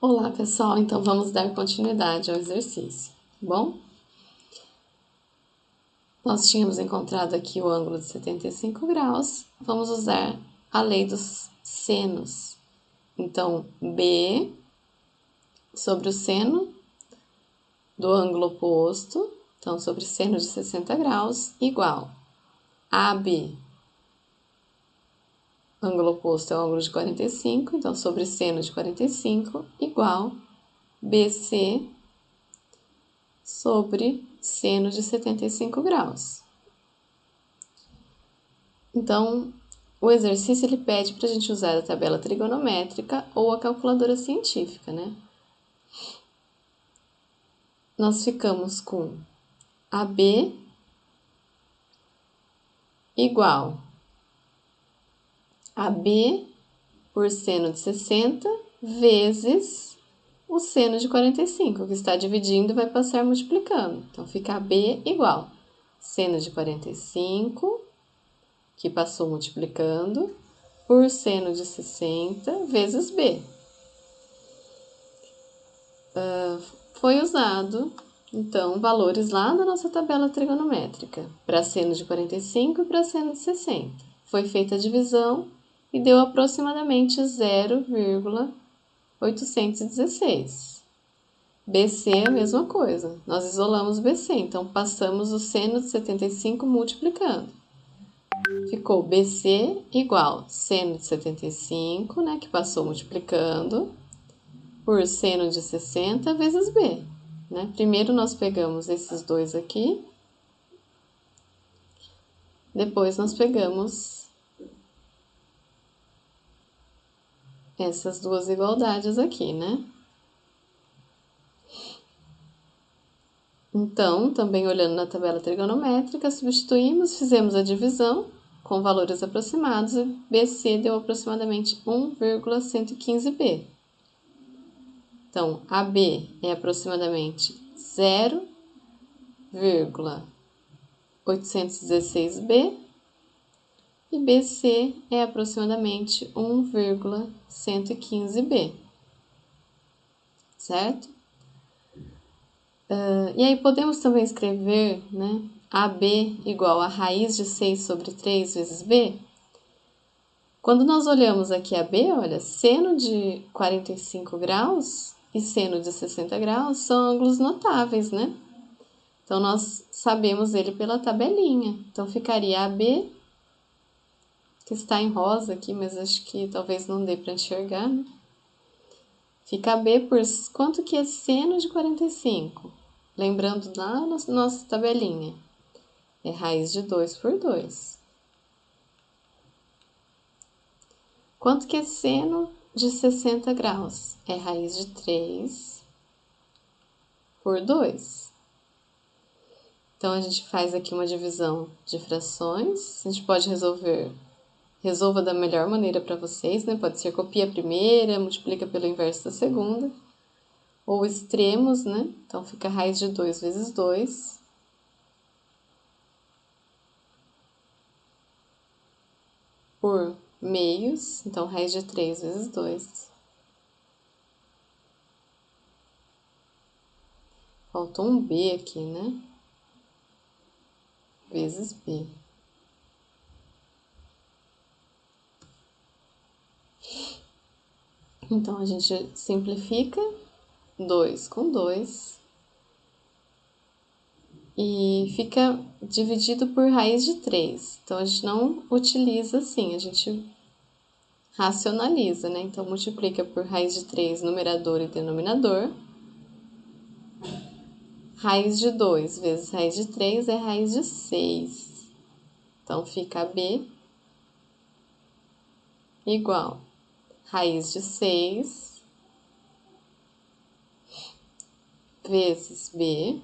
Olá, pessoal. Então, vamos dar continuidade ao exercício, tá bom? Nós tínhamos encontrado aqui o ângulo de 75 graus. Vamos usar a lei dos senos. Então, B sobre o seno do ângulo oposto, então, sobre seno de 60 graus, igual AB. Ângulo oposto é o ângulo de 45, então, sobre seno de 45, igual BC sobre seno de 75 graus. Então, o exercício ele pede para a gente usar a tabela trigonométrica ou a calculadora científica, né? Nós ficamos com AB igual AB por seno de 60 vezes o seno de 45, que está dividindo e vai passar multiplicando. Então, fica AB igual seno de 45, que passou multiplicando, por seno de 60 vezes B. Foi usado, então, valores lá na nossa tabela trigonométrica, para seno de 45 e para seno de 60. Foi feita a divisão e deu aproximadamente 0,816. BC é a mesma coisa, nós isolamos BC, então passamos o seno de 75 multiplicando. Ficou BC igual seno de 75, né, que passou multiplicando, por seno de 60 vezes B. Né? Primeiro nós pegamos esses dois aqui, depois nós pegamos essas duas igualdades aqui, né? Então, também olhando na tabela trigonométrica, substituímos, fizemos a divisão com valores aproximados e BC deu aproximadamente 1,115B. Então, AB é aproximadamente 0,816B e BC é aproximadamente 1,115B, certo? E aí podemos também escrever, né, AB igual a raiz de 6 sobre 3 vezes B. Quando nós olhamos aqui a B, olha, seno de 45 graus e seno de 60 graus são ângulos notáveis, né? Então, nós sabemos ele pela tabelinha. Então, ficaria AB, que está em rosa aqui, mas acho que talvez não dê para enxergar, né? Fica AB por quanto que é seno de 45? Lembrando lá na nossa tabelinha. É raiz de 2 por 2. Quanto que é seno de 60 graus? É raiz de 3 por 2. Então, a gente faz aqui uma divisão de frações. A gente pode resolva da melhor maneira para vocês, né? Pode ser copia a primeira, multiplica pelo inverso da segunda. Ou extremos, né? Então, fica raiz de 2 vezes 2. Por meios, então, raiz de 3 vezes 2. Faltou um B aqui, né? Vezes B. Então, a gente simplifica 2 com 2 e fica dividido por raiz de 3. Então, a gente não utiliza assim, a gente racionaliza, né? Então, multiplica por raiz de 3, numerador e denominador. Raiz de 2 vezes raiz de 3 é raiz de 6. Então, fica B igual raiz de 6 vezes B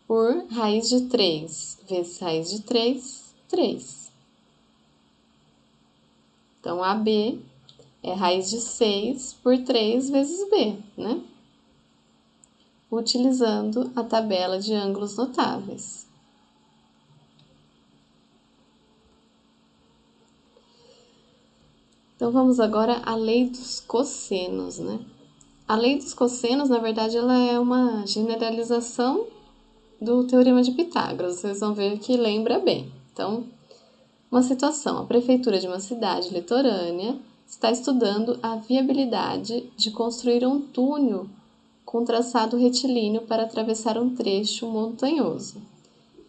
por raiz de 3 vezes raiz de 3, 3. Então, AB é raiz de 6 por 3 vezes B, né? Utilizando a tabela de ângulos notáveis. Então, vamos agora à lei dos cossenos, né? A lei dos cossenos, na verdade, ela é uma generalização do Teorema de Pitágoras. Vocês vão ver que lembra bem. Então, uma situação: a prefeitura de uma cidade litorânea está estudando a viabilidade de construir um túnel com traçado retilíneo para atravessar um trecho montanhoso.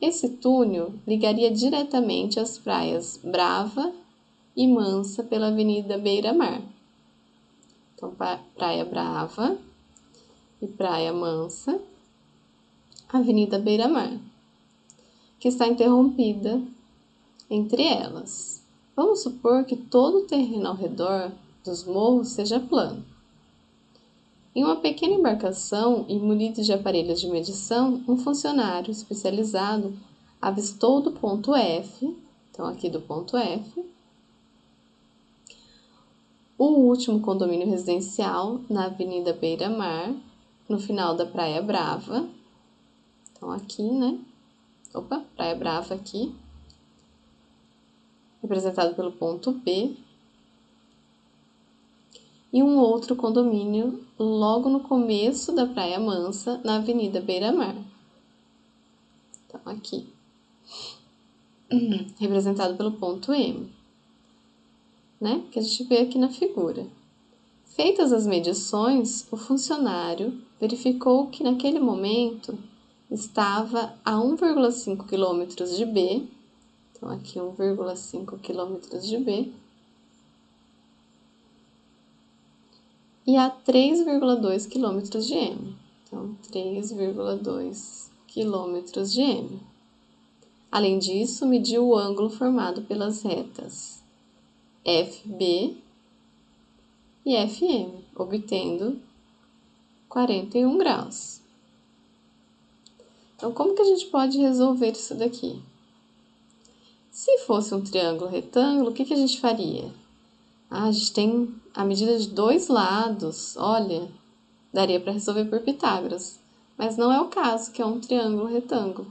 Esse túnel ligaria diretamente as praias Brava e Mansa pela Avenida Beira-Mar. Então, Praia Brava e Praia Mansa, Avenida Beira-Mar, que está interrompida entre elas. Vamos supor que todo o terreno ao redor dos morros seja plano. Em uma pequena embarcação e munido de aparelhos de medição, um funcionário especializado avistou do ponto F, então aqui do ponto F, o último condomínio residencial na Avenida Beira-Mar, no final da Praia Brava. Então aqui, né? Praia Brava aqui, representado pelo ponto B. E um outro condomínio logo no começo da Praia Mansa, na Avenida Beira-Mar. Então aqui, representado pelo ponto M, né? Que a gente vê aqui na figura. Feitas as medições, o funcionário verificou que naquele momento estava a 1,5 km de B, então aqui 1,5 km de B, e a 3,2 km de M, então 3,2 km de M. Além disso, mediu o ângulo formado pelas retas FB e FM, obtendo 41 graus. Então, como que a gente pode resolver isso daqui? Se fosse um triângulo retângulo, o que a gente faria? A gente tem a medida de dois lados, olha, daria para resolver por Pitágoras, mas não é o caso, que é um triângulo retângulo.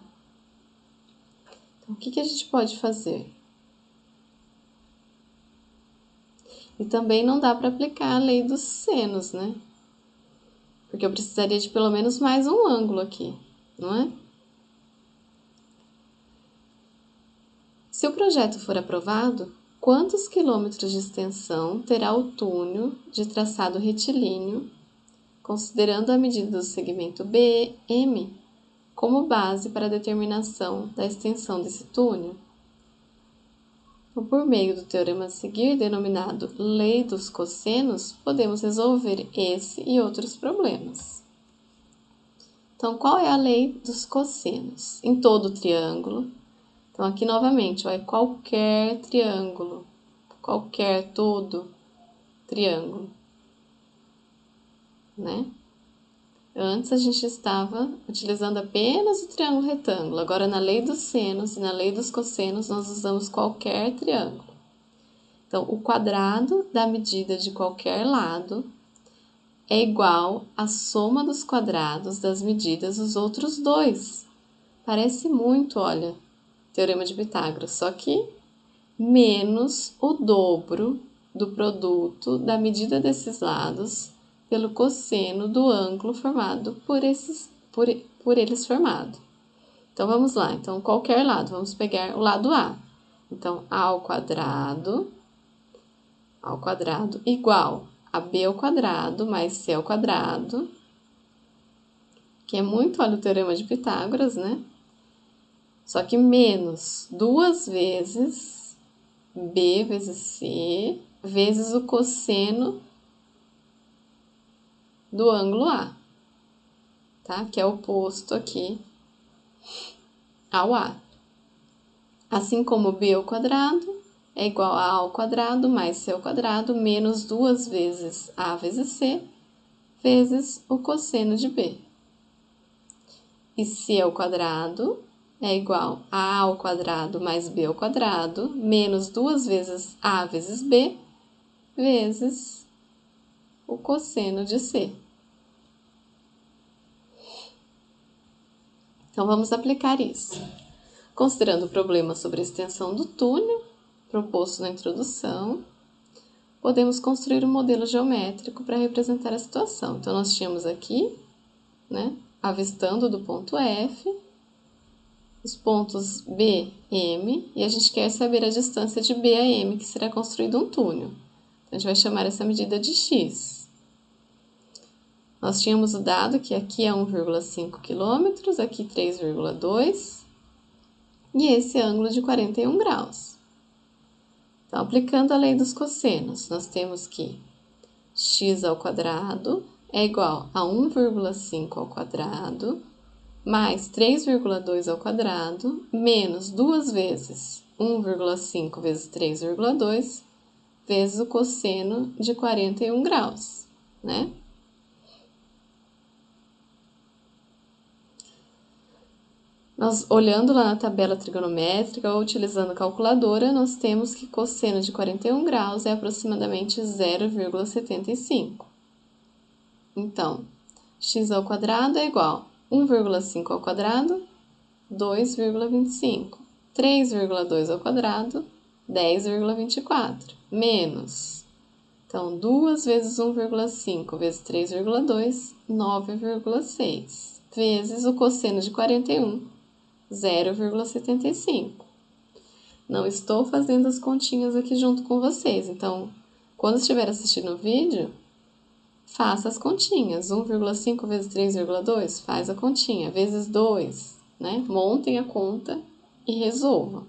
Então, o que a gente pode fazer? E também não dá para aplicar a lei dos senos, né? Porque eu precisaria de pelo menos mais um ângulo aqui, não é? Se o projeto for aprovado, quantos quilômetros de extensão terá o túnel de traçado retilíneo, considerando a medida do segmento BM como base para a determinação da extensão desse túnel? Então, por meio do teorema a seguir, denominado lei dos cossenos, podemos resolver esse e outros problemas. Então, qual é a lei dos cossenos? Em todo triângulo. Então, aqui novamente, é qualquer triângulo, todo triângulo, né? Antes a gente estava utilizando apenas o triângulo retângulo. Agora, na lei dos senos e na lei dos cossenos, nós usamos qualquer triângulo. Então, o quadrado da medida de qualquer lado é igual à soma dos quadrados das medidas dos outros dois. Parece muito, olha, Teorema de Pitágoras, só que menos o dobro do produto da medida desses lados pelo cosseno do ângulo formado por eles formado. Então, vamos lá. Então, qualquer lado, vamos pegar o lado A. Então, A ao quadrado igual a B ao quadrado mais C ao quadrado, que é muito, olha, o Teorema de Pitágoras, né? Só que menos 2 vezes B vezes C vezes o cosseno do ângulo A, tá? Que é oposto aqui ao A. Assim como B ao quadrado é igual a ao quadrado mais C ao quadrado menos 2 vezes A vezes C vezes o cosseno de B. E C ao quadrado é igual a ao quadrado mais B ao quadrado menos 2 vezes A vezes B vezes o cosseno de C. Então, vamos aplicar isso. Considerando o problema sobre a extensão do túnel, proposto na introdução, podemos construir um modelo geométrico para representar a situação. Então, nós tínhamos aqui, né, avistando do ponto F, os pontos B, M, e a gente quer saber a distância de B a M, que será construído um túnel. Então, a gente vai chamar essa medida de x. Nós tínhamos o dado que aqui é 1,5 km, aqui 3,2, e esse ângulo de 41 graus. Então, aplicando a lei dos cossenos, nós temos que x ao quadrado é igual a 1,5 ao quadrado mais 3,2 ao quadrado menos 2 vezes 1,5 vezes 3,2 vezes o cosseno de 41 graus, né? Nós, olhando lá na tabela trigonométrica ou utilizando a calculadora, nós temos que cosseno de 41 graus é aproximadamente 0,75. Então, x ao quadrado é igual a 1,5 ao quadrado, 2,25. 3,2 ao quadrado, 10,24. Menos. Então, 2 vezes 1,5 vezes 3,2, 9,6. Vezes o cosseno de 41, 0,75. Não estou fazendo as continhas aqui junto com vocês, então, quando estiver assistindo o vídeo, faça as continhas. 1,5 vezes 3,2, faz a continha, vezes 2, né? Montem a conta e resolvam.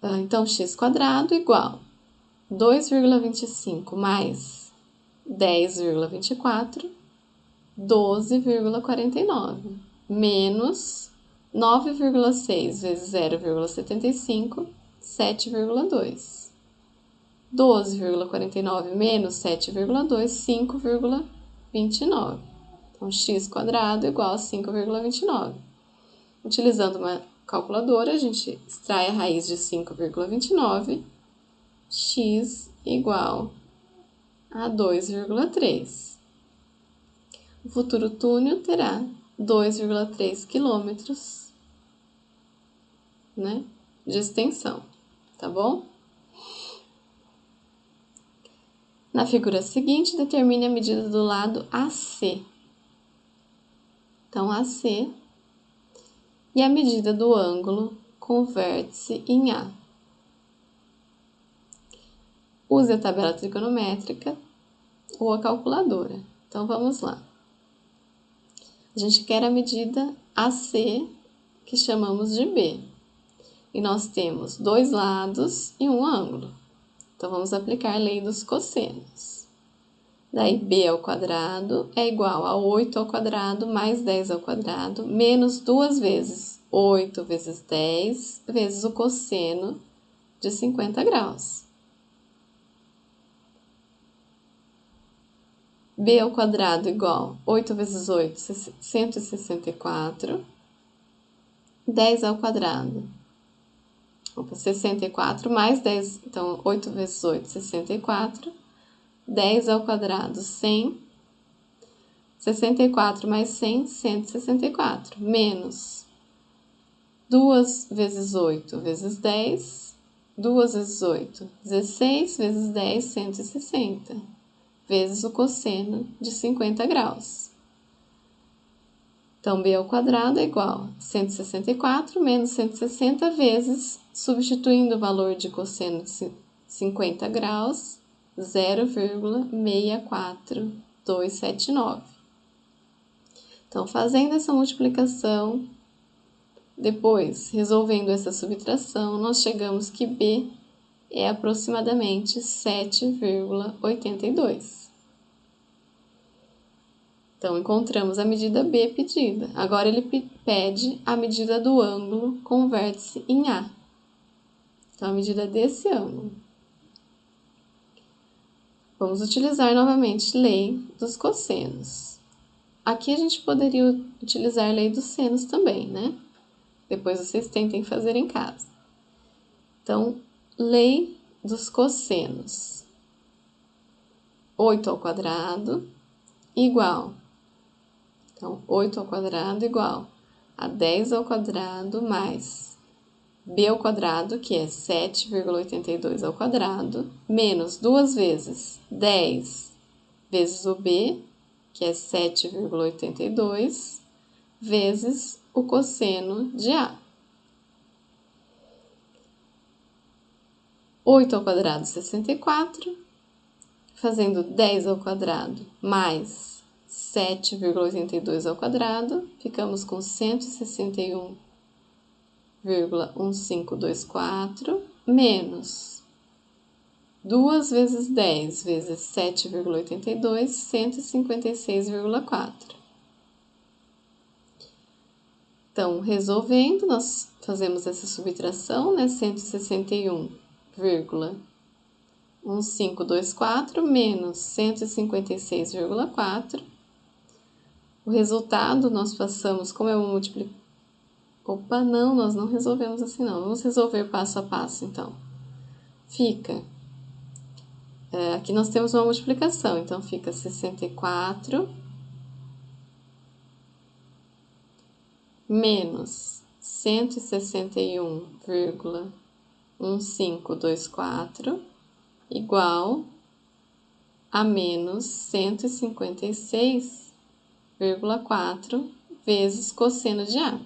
Então, x quadrado igual 2,25 mais 10,24, 12,49, menos 9,6 vezes 0,75, 7,2. 12,49 menos 7,2, 5,29. Então, x quadrado igual a 5,29. Utilizando uma calculadora, a gente extrai a raiz de 5,29, x igual a 2,3. O futuro túnel terá 2,3 quilômetros, né, de extensão, tá bom? Na figura seguinte, determine a medida do lado AC. Então, AC e a medida do ângulo com o vértice em A. Use a tabela trigonométrica ou a calculadora. Então, vamos lá. A gente quer a medida AC, que chamamos de B. E nós temos dois lados e um ângulo. Então, vamos aplicar a lei dos cossenos. Daí, b ao quadrado é igual a 8 ao quadrado mais 10 ao quadrado, menos 2 vezes 8 vezes 10, vezes o cosseno de 50 graus. b ao quadrado igual a 8 vezes 8, 164. 10 ao quadrado. 64 mais 10, então 8 vezes 8, 64. 10 ao quadrado, 100. 64 mais 100, 164. Menos 2 vezes 8 vezes 10. 2 vezes 8, 16. Vezes 10, 160. Vezes o cosseno de 50 graus. Então, b ao quadrado é igual a 164 menos 160 vezes, substituindo o valor de cosseno de 50 graus, 0,64279. Então, fazendo essa multiplicação, depois resolvendo essa subtração, nós chegamos que B é aproximadamente 7,82. Então, encontramos a medida B pedida. Agora, ele pede a medida do ângulo com vértice em A. Então, a medida desse ângulo. Vamos utilizar novamente lei dos cossenos. Aqui a gente poderia utilizar a lei dos senos também, né? Depois vocês tentem fazer em casa. Então, lei dos cossenos. 8 ao quadrado igual. Então, 8 ao quadrado igual a 10 ao quadrado mais b ao quadrado, que é 7,82 ao quadrado, menos 2 vezes 10 vezes o b, que é 7,82, vezes o cosseno de A. 8 ao quadrado, 64, fazendo 10 ao quadrado mais 7,82 ao quadrado, ficamos com 161,1524, menos 2 vezes 10 vezes 7,82, 156,4. Então, resolvendo, nós fazemos essa subtração, né? 161,1524 menos 156,4. O resultado nós passamos, como é uma multiplicação... Opa, não, nós não resolvemos assim não. Vamos resolver passo a passo, então. Fica... aqui nós temos uma multiplicação, então fica 64 menos 161,1524 igual a menos 156,4 vezes cosseno de A.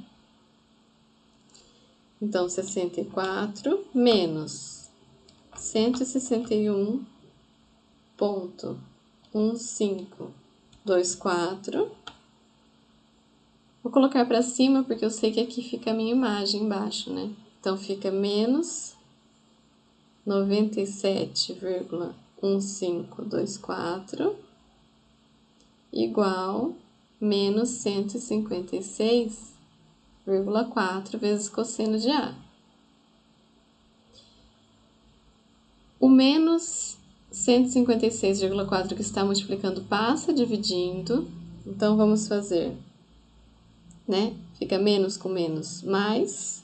Então, 64 menos 161,1524. Vou colocar para cima porque eu sei que aqui fica a minha imagem embaixo, né? Então, fica menos 97,1524 igual menos 156,4 vezes cosseno de A. O menos 156,4 que está multiplicando passa dividindo. Então, vamos fazer, né? Fica menos com menos, mais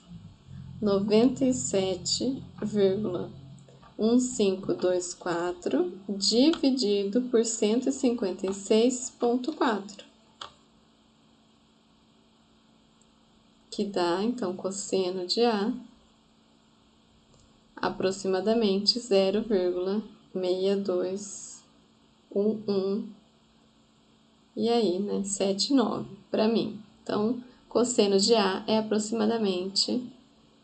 97,1524 dividido por 156,4. Que dá, então, cosseno de A aproximadamente 0,6211. E aí, né, 79 para mim. Então, cosseno de A é aproximadamente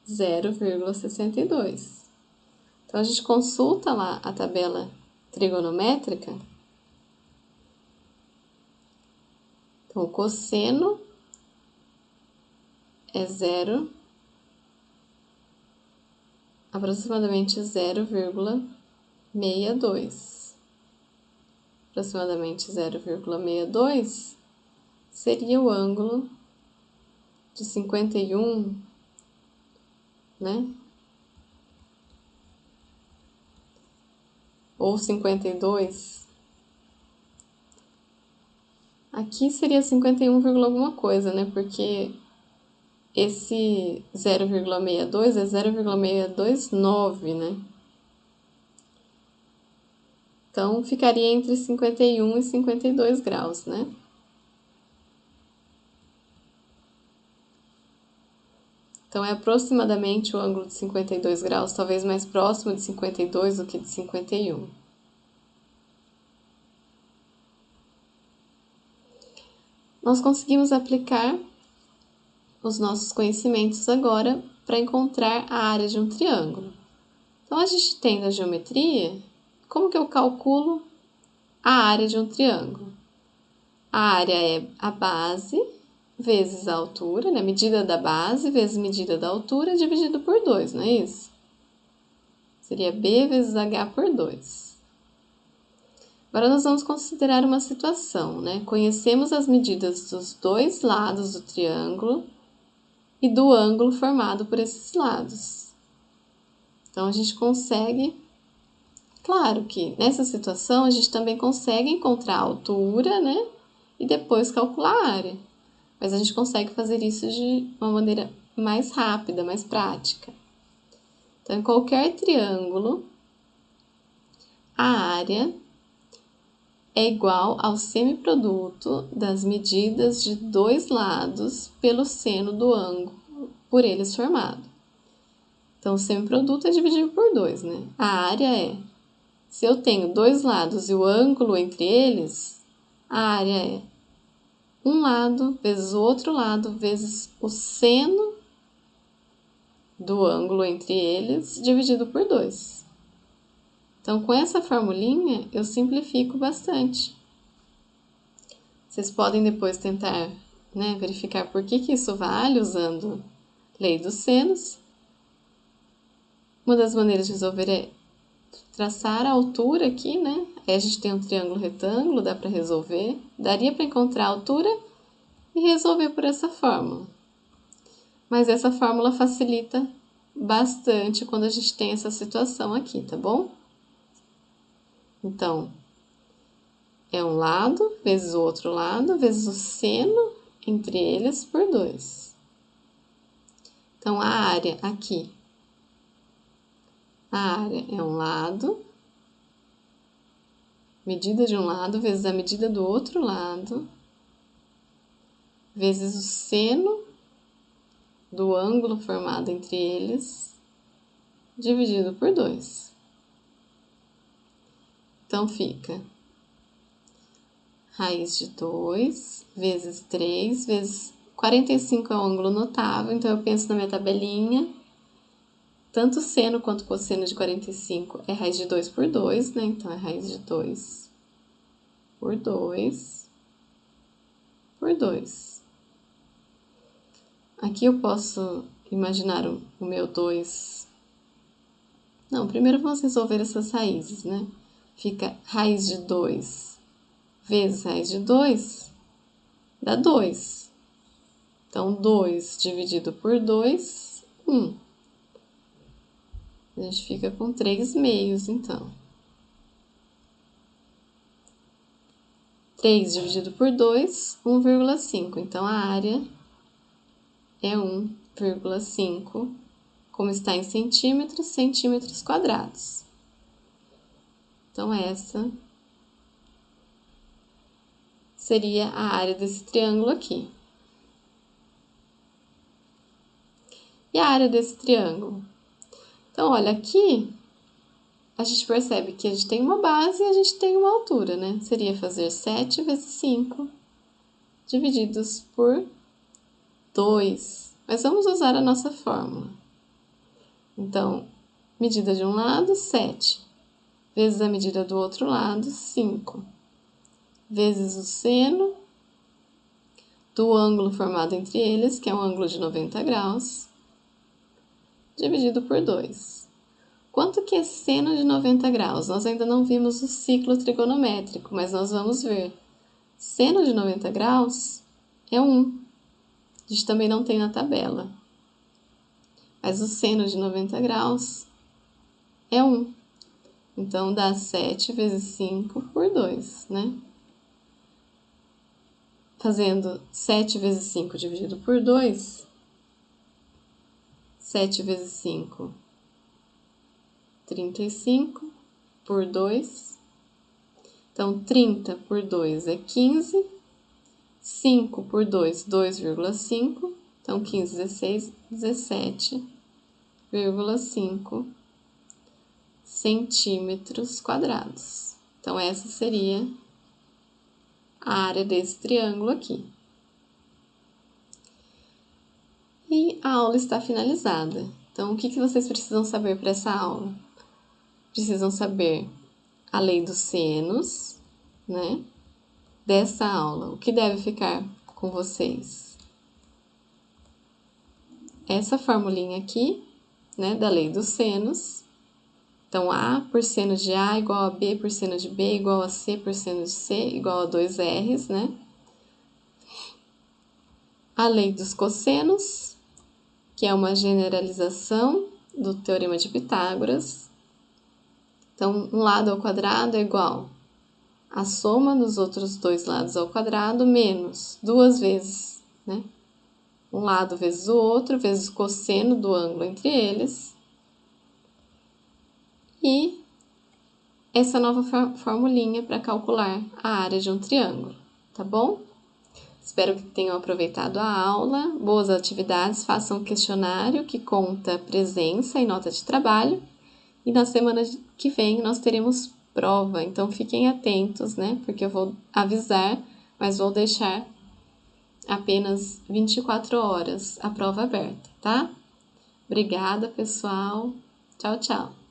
0,62. Então, a gente consulta lá a tabela trigonométrica. Então, o cosseno é aproximadamente 0,62. Aproximadamente 0,62 seria o ângulo de 51, né? Ou 52. Aqui seria 51, alguma coisa, né? Porque esse 0,62 é 0,629, né? Então, ficaria entre 51 e 52 graus, né? Então, é aproximadamente o ângulo de 52 graus, talvez mais próximo de 52 do que de 51. Nós conseguimos aplicar os nossos conhecimentos agora para encontrar a área de um triângulo. Então, a gente tem na geometria, como que eu calculo a área de um triângulo? A área é a base vezes a altura, né? Medida da base vezes medida da altura dividido por 2, não é isso? Seria B vezes H por 2. Agora, nós vamos considerar uma situação, né? Conhecemos as medidas dos dois lados do triângulo e do ângulo formado por esses lados. Então, a gente consegue... Claro que nessa situação a gente também consegue encontrar a altura, né? E depois calcular a área. Mas a gente consegue fazer isso de uma maneira mais rápida, mais prática. Então, em qualquer triângulo, a área é igual ao semiproduto das medidas de dois lados pelo seno do ângulo por eles formado. Então, o semiproduto é dividir por 2, né? A área é, se eu tenho dois lados e o ângulo entre eles, a área é um lado vezes o outro lado vezes o seno do ângulo entre eles dividido por 2. Então, com essa formulinha, eu simplifico bastante. Vocês podem depois tentar, né, verificar por que isso vale usando lei dos senos. Uma das maneiras de resolver é traçar a altura aqui, né? Aí a gente tem um triângulo retângulo, dá para resolver. Daria para encontrar a altura e resolver por essa fórmula. Mas essa fórmula facilita bastante quando a gente tem essa situação aqui, tá bom? Então, é um lado vezes o outro lado vezes o seno entre eles por 2. Então, a área aqui, a área é um lado, medida de um lado vezes a medida do outro lado, vezes o seno do ângulo formado entre eles, dividido por 2. Então, fica raiz de 2 vezes 3 vezes 45 é um ângulo notável, então eu penso na minha tabelinha. Tanto seno quanto cosseno de 45 é raiz de 2 por 2, né? Então, é raiz de 2 por 2 por 2. Aqui eu posso imaginar o meu 2. Não, primeiro vamos resolver essas raízes, né? Fica raiz de 2 vezes raiz de 2 dá 2. Então, 2 dividido por 2, 1. A gente fica com 3 meios, então. 3 dividido por 2, 1,5. Então, a área é 1,5. Como está em centímetros, centímetros quadrados. Então, essa seria a área desse triângulo aqui. E a área desse triângulo? Então, olha, aqui a gente percebe que a gente tem uma base e a gente tem uma altura, né? Seria fazer 7 vezes 5 divididos por 2. Mas vamos usar a nossa fórmula. Então, medida de um lado, 7, vezes a medida do outro lado, 5, vezes o seno do ângulo formado entre eles, que é um ângulo de 90 graus, dividido por 2. Quanto que é seno de 90 graus? Nós ainda não vimos o ciclo trigonométrico, mas nós vamos ver. Seno de 90 graus é 1. A gente também não tem na tabela. Mas o seno de 90 graus é 1. Então, dá 7 vezes 5 por 2, né? Fazendo 7 vezes 5 dividido por 2, 7 vezes 5, 35 por 2. Então, 30 por 2 é 15. 5 por 2, 2,5. Então, 15, 16, 17,5 centímetros quadrados. Então, essa seria a área desse triângulo aqui. E a aula está finalizada. Então, o que vocês precisam saber para essa aula? Precisam saber a lei dos senos, né? Dessa aula. O que deve ficar com vocês? Essa formulinha aqui, né, da lei dos senos. Então, A por seno de A igual a B por seno de B igual a C por seno de C igual a 2R's, né? A lei dos cossenos, que é uma generalização do teorema de Pitágoras. Então, um lado ao quadrado é igual a soma dos outros dois lados ao quadrado menos 2 vezes, né? Um lado vezes o outro, vezes o cosseno do ângulo entre eles. E essa nova formulinha para calcular a área de um triângulo, tá bom? Espero que tenham aproveitado a aula. Boas atividades, façam um questionário que conta presença e nota de trabalho. E na semana que vem nós teremos prova, então fiquem atentos, né? Porque eu vou avisar, mas vou deixar apenas 24 horas a prova aberta, tá? Obrigada, pessoal. Tchau, tchau.